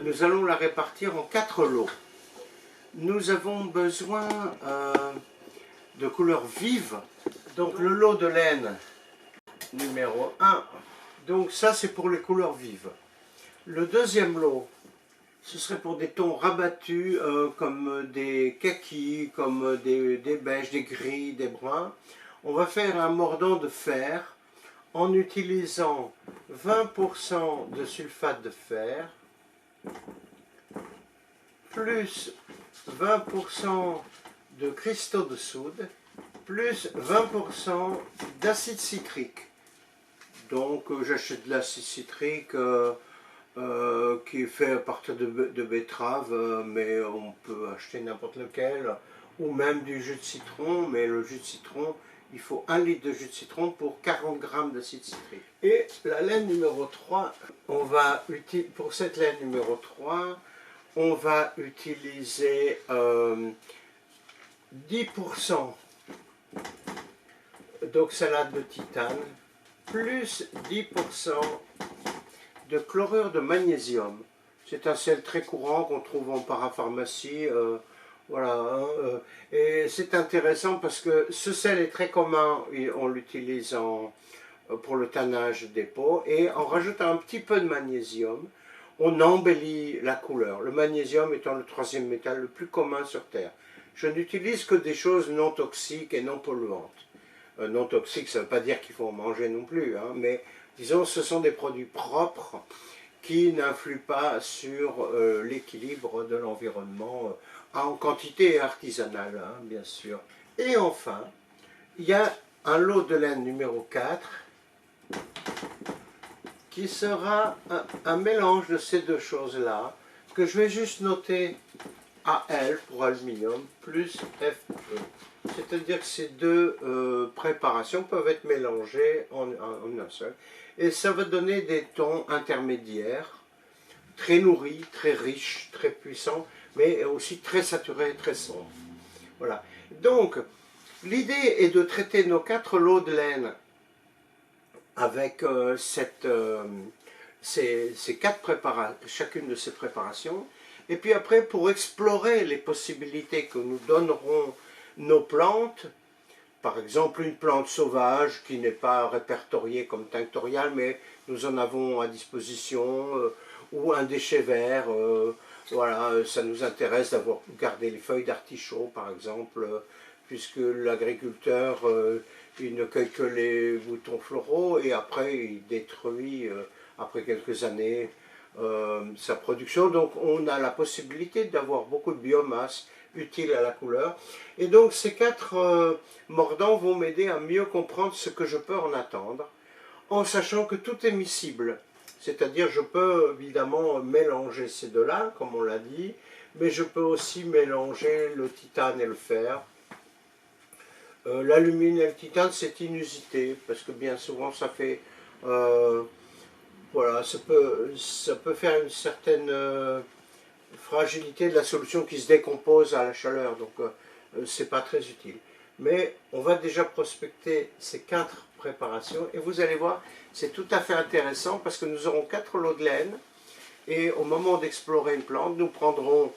nous allons la répartir en 4 lots. Nous avons besoin de couleurs vives. Donc le lot de laine numéro 1, donc ça c'est pour les couleurs vives. Le deuxième lot, ce serait pour des tons rabattus comme des kakis, comme des beiges, des gris, des bruns. On va faire un mordant de fer en utilisant 20% de sulfate de fer, plus 20% de cristaux de soude, plus 20% d'acide citrique. Donc j'achète de l'acide citrique qui est fait à partir de betterave, mais on peut acheter n'importe lequel, ou même du jus de citron, mais le jus de citron, il faut 1 litre de jus de citron pour 40 g d'acide citrique. Et la laine numéro 3, pour cette laine numéro 3, on va utiliser 10% d'oxalate de titane, plus 10% de chlorure de magnésium. C'est un sel très courant qu'on trouve en parapharmacie. Voilà, et c'est intéressant parce que ce sel est très commun, on l'utilise pour le tannage des peaux, et en rajoutant un petit peu de magnésium, on embellit la couleur. Le magnésium étant le 3e métal le plus commun sur Terre. Je n'utilise que des choses non toxiques et non polluantes. Non toxiques, ça ne veut pas dire qu'il faut en manger non plus, hein, mais disons ce sont des produits propres qui n'influent pas sur l'équilibre de l'environnement en quantité artisanale, hein, bien sûr. Et enfin, il y a un lot de laine numéro 4 qui sera un mélange de ces deux choses-là, que je vais juste noter AL pour aluminium, plus FE. C'est-à-dire que ces deux préparations peuvent être mélangées en un seul. Et ça va donner des tons intermédiaires, très nourris, très riches, très puissants, mais aussi très saturés, très sombres. Voilà. Donc, l'idée est de traiter nos 4 lots de laine avec chacune de ces préparations. Et puis après, pour explorer les possibilités que nous donneront nos plantes, par exemple une plante sauvage qui n'est pas répertoriée comme tinctoriale, mais nous en avons à disposition, ou un déchet vert, voilà, ça nous intéresse d'avoir gardé les feuilles d'artichaut par exemple, puisque l'agriculteur il ne cueille que les boutons floraux et après il détruit après quelques années sa production. Donc on a la possibilité d'avoir beaucoup de biomasse utile à la couleur. Et donc ces 4 mordants vont m'aider à mieux comprendre ce que je peux en attendre, en sachant que tout est miscible. C'est-à-dire je peux évidemment mélanger ces deux-là, comme on l'a dit, mais je peux aussi mélanger le titane et le fer. L'alumine et le titane, c'est inusité, parce que bien souvent ça fait... voilà, ça peut faire une certaine fragilité de la solution qui se décompose à la chaleur, donc c'est pas très utile. Mais on va déjà prospecter ces 4 préparations, et vous allez voir, c'est tout à fait intéressant, parce que nous aurons 4 lots de laine, et au moment d'explorer une plante, nous prendrons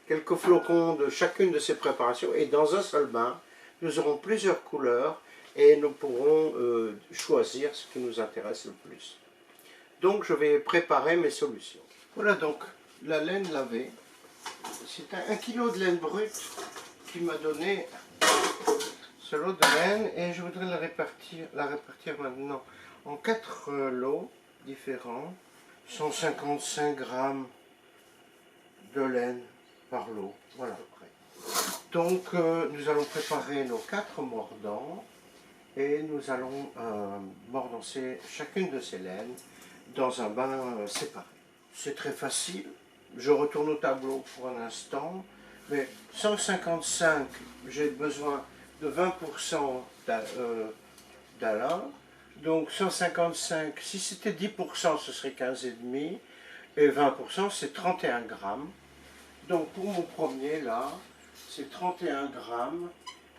quelques flocons de chacune de ces préparations, et dans un seul bain, nous aurons plusieurs couleurs et nous pourrons choisir ce qui nous intéresse le plus. Donc je vais préparer mes solutions. Voilà donc la laine lavée. C'est 1 kg de laine brute qui m'a donné ce lot de laine, et je voudrais la répartir maintenant en 4 lots différents. 155 g de laine par lot. Voilà à peu près. Donc nous allons préparer nos 4 mordants et nous allons mordancer chacune de ces laines dans un bain séparé. C'est très facile, je retourne au tableau pour un instant, mais 155, j'ai besoin de 20% d'Alain, donc 155, si c'était 10% ce serait 15,5 et 20% c'est 31 grammes. Donc pour mon premier là, c'est 31 grammes,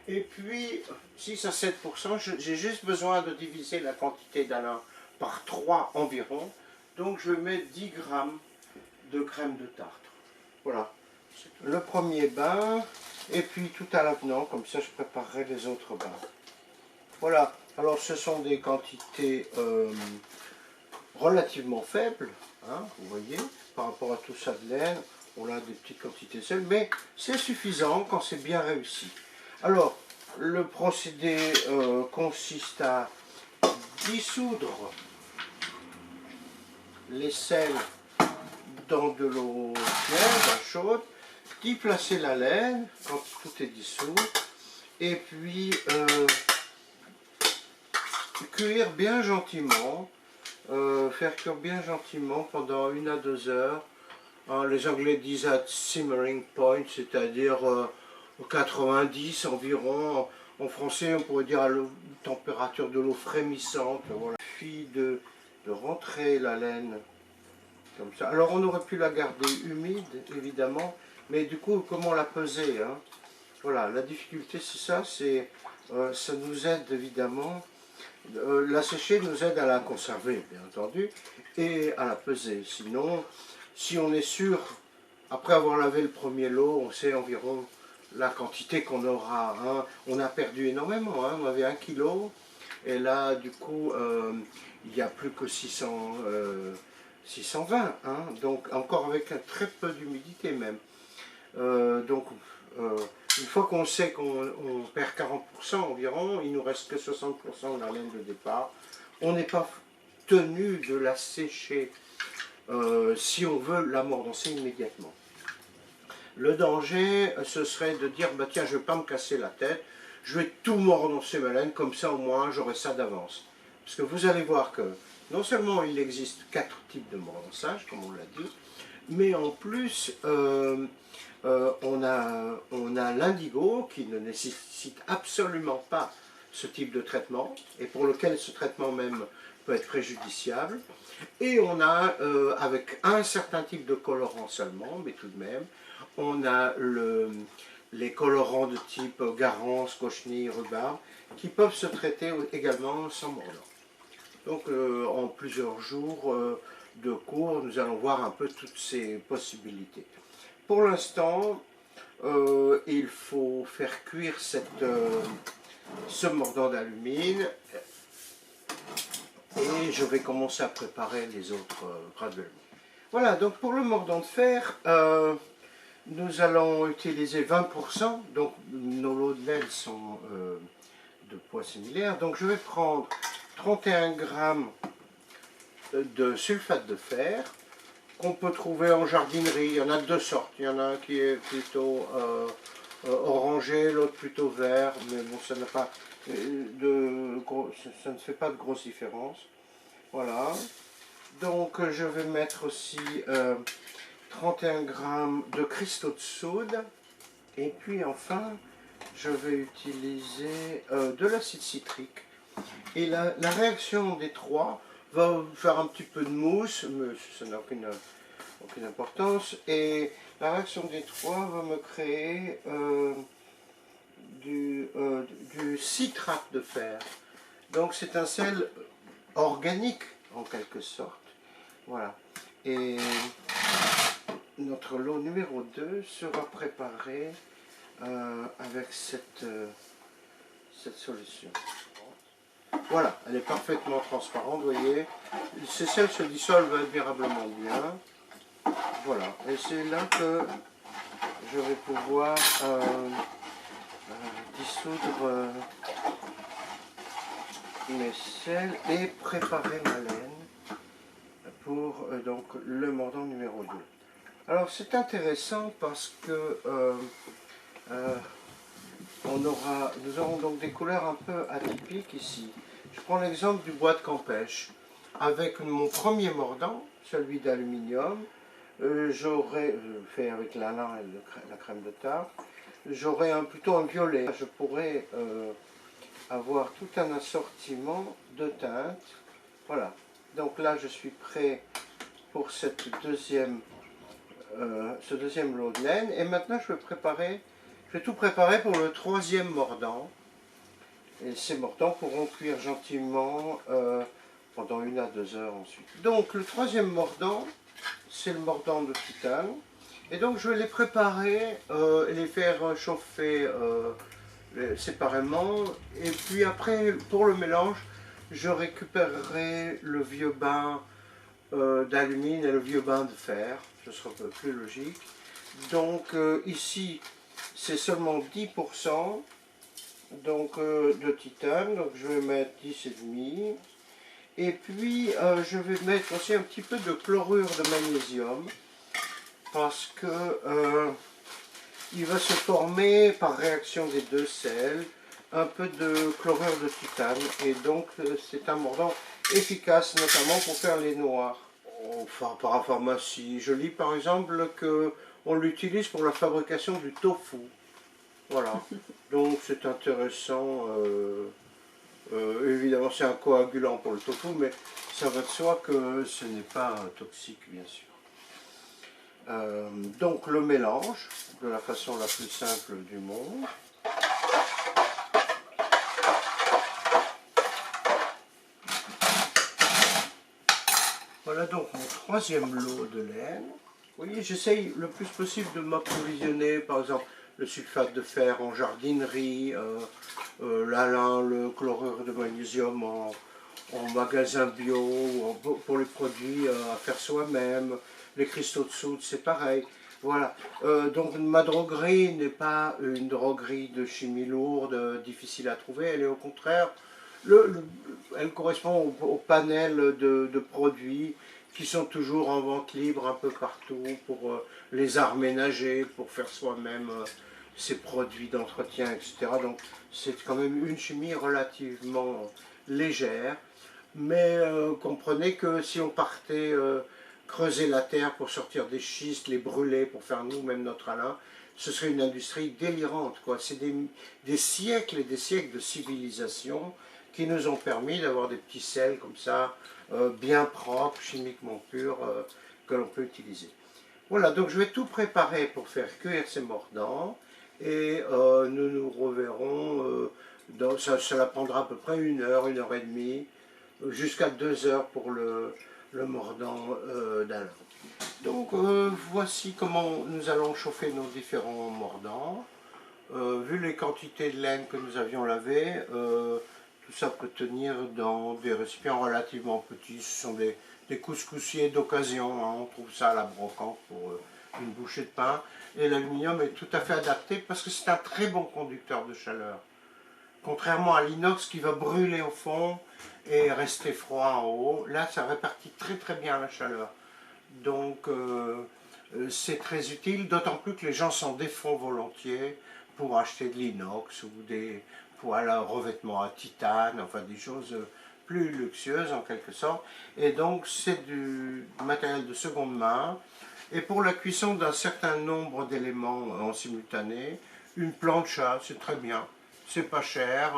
et puis 6 à 7%, j'ai juste besoin de diviser la quantité d'Alain par 3 environ, donc je vais mettre 10 grammes de crème de tartre. Voilà. Le premier bain, et puis tout à l'avenant, comme ça je préparerai les autres bains. Voilà. Alors ce sont des quantités relativement faibles, hein, vous voyez, par rapport à tout ça de laine. On a des petites quantités seules, mais c'est suffisant quand c'est bien réussi. Alors, le procédé consiste à dissoudre les sels dans de l'eau tiède, chaude, d'y placer la laine quand tout est dissous, et puis cuire bien gentiment, faire cuire bien gentiment pendant 1 à 2 heures. Hein, les Anglais disent at simmering point, c'est-à-dire 90 environ. En français, on pourrait dire à la température de l'eau frémissante. Voilà. Il suffit de rentrer la laine comme ça. Alors, on aurait pu la garder humide, évidemment, mais du coup, comment la peser, hein? Voilà, la difficulté, c'est ça, ça nous aide évidemment. La sécher nous aide à la conserver, bien entendu, et à la peser. Sinon, si on est sûr, après avoir lavé le premier lot, on sait environ la quantité qu'on aura. Hein. On a perdu énormément, hein. On avait 1 kg, et là, du coup, il n'y a plus que 620, hein. Donc encore avec très peu d'humidité même. Une fois qu'on sait qu'on perd 40% environ, il nous reste que 60% de la laine de départ. On n'est pas tenu de la sécher si on veut la mordancer immédiatement. Le danger, ce serait de dire, bah tiens, je ne vais pas me casser la tête, je vais tout mordancer ma laine, comme ça au moins j'aurai ça d'avance. Parce que vous allez voir que non seulement il existe 4 types de mordançage, comme on l'a dit, mais en plus, on a l'indigo qui ne nécessite absolument pas ce type de traitement, et pour lequel ce traitement même peut être préjudiciable. Et on a, avec un certain type de colorant seulement, mais tout de même, on a les colorants de type garance, cochenille, rhubarbe, qui peuvent se traiter également sans mordant. Donc en plusieurs jours de cours, nous allons voir un peu toutes ces possibilités. Pour l'instant, il faut faire cuire ce mordant d'alumine et je vais commencer à préparer les autres graduellement. Voilà, donc pour le mordant de fer, nous allons utiliser 20%, donc nos lots de laine sont de poids similaires. Donc je vais prendre 31 g de sulfate de fer, qu'on peut trouver en jardinerie. Il y en a 2 sortes. Il y en a un qui est plutôt orangé, l'autre plutôt vert, mais bon, ça n'a pas ça ne fait pas de grosse différence. Voilà. Donc je vais mettre aussi 31 g de cristaux de soude. Et puis enfin, je vais utiliser de l'acide citrique. Et la réaction des trois va faire un petit peu de mousse, mais ça n'a aucune importance. Et la réaction des trois va me créer du citrate de fer. Donc c'est un sel organique en quelque sorte. Voilà. Et notre lot numéro 2 sera préparé avec cette solution. Voilà, elle est parfaitement transparente, vous voyez. Ces sels se dissolvent admirablement bien. Voilà, et c'est là que je vais pouvoir dissoudre mes sels et préparer ma laine pour donc le mordant numéro 2. Alors c'est intéressant parce que nous aurons donc des couleurs un peu atypiques ici. Je prends l'exemple du bois de Campêche. Avec mon premier mordant, celui d'aluminium, j'aurais fait avec la lin et la crème de tarte, j'aurais plutôt un violet. Je pourrais avoir tout un assortiment de teintes. Voilà. Donc là, je suis prêt pour ce deuxième lot de laine. Et maintenant, je vais tout préparer pour le troisième mordant. Et ces mordants pourront cuire gentiment pendant 1 à 2 heures ensuite. Donc le troisième mordant, c'est le mordant de titane. Et donc je vais les préparer et les faire chauffer séparément. Et puis après, pour le mélange, je récupérerai le vieux bain d'alumine et le vieux bain de fer. Ce sera un peu plus logique. Donc ici, c'est seulement 10% donc, de titane. Donc je vais mettre 10,5. Et puis je vais mettre aussi un petit peu de chlorure de magnésium. Parce que il va se former par réaction des deux sels un peu de chlorure de titane et donc c'est un mordant efficace notamment pour faire les noirs. Enfin par la pharmacie, je lis par exemple que on l'utilise pour la fabrication du tofu. Voilà, donc c'est intéressant. Évidemment c'est un coagulant pour le tofu, mais ça va de soi que ce n'est pas toxique bien sûr. Donc le mélange de la façon la plus simple du monde. Voilà donc mon troisième lot de laine. Vous voyez, j'essaye le plus possible de m'approvisionner, par exemple le sulfate de fer en jardinerie, l'alun, le chlorure de magnésium en magasin bio, ou pour les produits à faire soi-même. Les cristaux de soude, c'est pareil. Voilà. Donc ma droguerie n'est pas une droguerie de chimie lourde, difficile à trouver. Elle est au contraire, elle correspond au panel de produits qui sont toujours en vente libre un peu partout pour les arts ménagers, pour faire soi-même ses produits d'entretien, etc. Donc c'est quand même une chimie relativement légère. Mais comprenez que si on partait creuser la terre pour sortir des schistes, les brûler pour faire nous-mêmes notre alun, ce serait une industrie délirante, quoi. C'est des siècles et des siècles de civilisation qui nous ont permis d'avoir des petits sels comme ça, bien propres, chimiquement purs, que l'on peut utiliser. Voilà, donc je vais tout préparer pour faire cuire ces mordants et nous nous reverrons, ça prendra à peu près 1 heure et demie, jusqu'à 2 heures pour le mordant d'alun. Donc voici comment nous allons chauffer nos différents mordants. Vu les quantités de laine que nous avions lavées, tout ça peut tenir dans des récipients relativement petits. Ce sont des couscoussiers d'occasion, hein. On trouve ça à la brocante pour une bouchée de pain. Et l'aluminium est tout à fait adapté parce que c'est un très bon conducteur de chaleur. Contrairement à l'inox qui va brûler au fond et rester froid en haut, là ça répartit très très bien la chaleur. Donc c'est très utile, d'autant plus que les gens s'en défont volontiers pour acheter de l'inox ou des poêles à revêtement à titane, enfin des choses plus luxueuses en quelque sorte. Et donc c'est du matériel de seconde main. Et pour la cuisson d'un certain nombre d'éléments en simultané, une plancha, c'est très bien. C'est pas cher,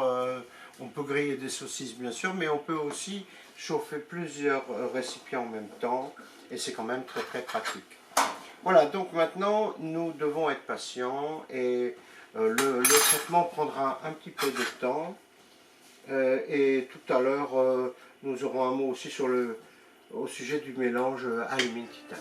on peut griller des saucisses bien sûr, mais on peut aussi chauffer plusieurs récipients en même temps, et c'est quand même très très pratique. Voilà, donc maintenant nous devons être patients, et le traitement prendra un petit peu de temps, et tout à l'heure nous aurons un mot aussi au sujet du mélange alumine-titane.